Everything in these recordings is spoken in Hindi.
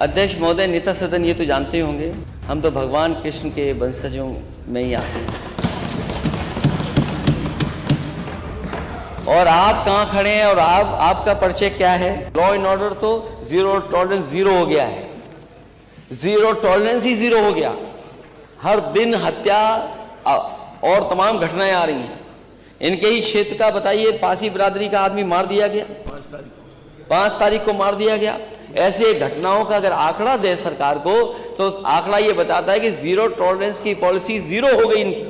अध्यक्ष महोदय, नेता सदन, ये तो जानते होंगे हम तो भगवान कृष्ण के वंशजों में ही आते हैं। और आप कहाँ खड़े हैं और आपका परिचय क्या है? लॉ एंड ऑर्डर तो जीरो टॉलरेंस जीरो हो गया है, जीरो टॉलरेंस ही जीरो हो गया। हर दिन हत्या और तमाम घटनाएं आ रही हैं। इनके ही क्षेत्र का बताइए, पासी बिरादरी का आदमी मार दिया गया, 5 तारीख को मार दिया गया। ऐसे घटनाओं का अगर आंकड़ा दे सरकार को तो आंकड़ा ये बताता है कि जीरो टॉलरेंस की पॉलिसी जीरो हो गई इनकी।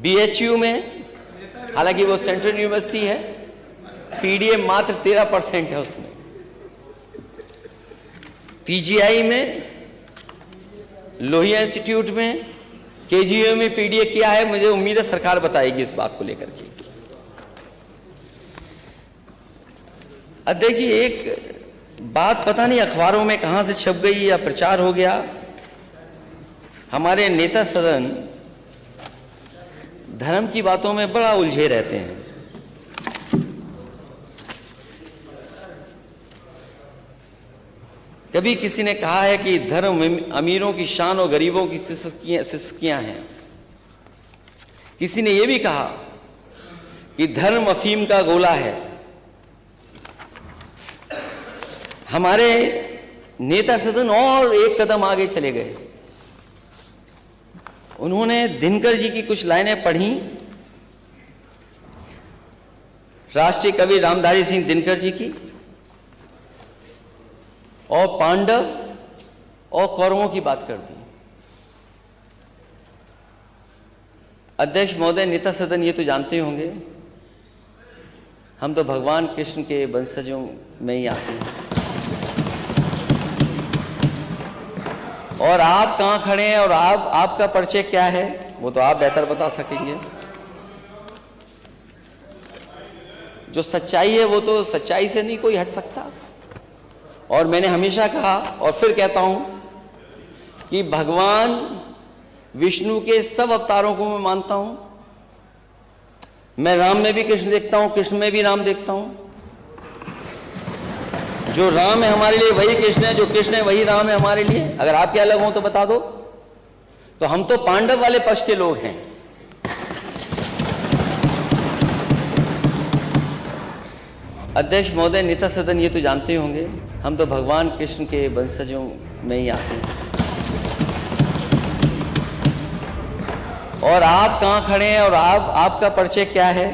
बीएचयू में, हालांकि वो सेंट्रल यूनिवर्सिटी है, पीडीए मात्र 13% है उसमें। पीजीआई में, लोहिया इंस्टीट्यूट में, केजीयू में पीडीए किया है। मुझे उम्मीद है सरकार बताएगी इस बात को लेकर के। अध्यक्ष जी, एक बात पता नहीं अखबारों में कहां से छप गई या प्रचार हो गया, हमारे नेता सदन धर्म की बातों में बड़ा उलझे रहते हैं। कभी किसी ने कहा है कि धर्म अमीरों की शान और गरीबों की सिसकियां हैं। किसी ने यह भी कहा कि धर्म अफीम का गोला है। हमारे नेता सदन और एक कदम आगे चले गए। उन्होंने दिनकर जी की कुछ लाइनें पढ़ी, राष्ट्रीय कवि रामधारी सिंह दिनकर जी की, और पांडव और कौरवों की बात कर दी। अध्यक्ष महोदय, नेता सदन, ये तो जानते होंगे हम तो भगवान कृष्ण के वंशजों में ही आते हैं। और आप कहाँ खड़े हैं और आपका परिचय क्या है, वो तो आप बेहतर बता सकेंगे। जो सच्चाई है वो तो सच्चाई से नहीं कोई हट सकता। और मैंने हमेशा कहा और फिर कहता हूं कि भगवान विष्णु के सब अवतारों को मैं मानता हूं। मैं राम में भी कृष्ण देखता हूं, कृष्ण में भी राम देखता हूं। जो राम है हमारे लिए वही कृष्ण है, जो कृष्ण है वही राम है हमारे लिए। अगर आपके अलग हो तो बता दो। तो हम तो पांडव वाले पक्ष के लोग हैं। अध्यक्ष महोदय, नेता सदन, ये तो जानते होंगे हम तो भगवान कृष्ण के वंशजों में ही आते हैं। और आप कहाँ खड़े हैं और आपका परिचय क्या है?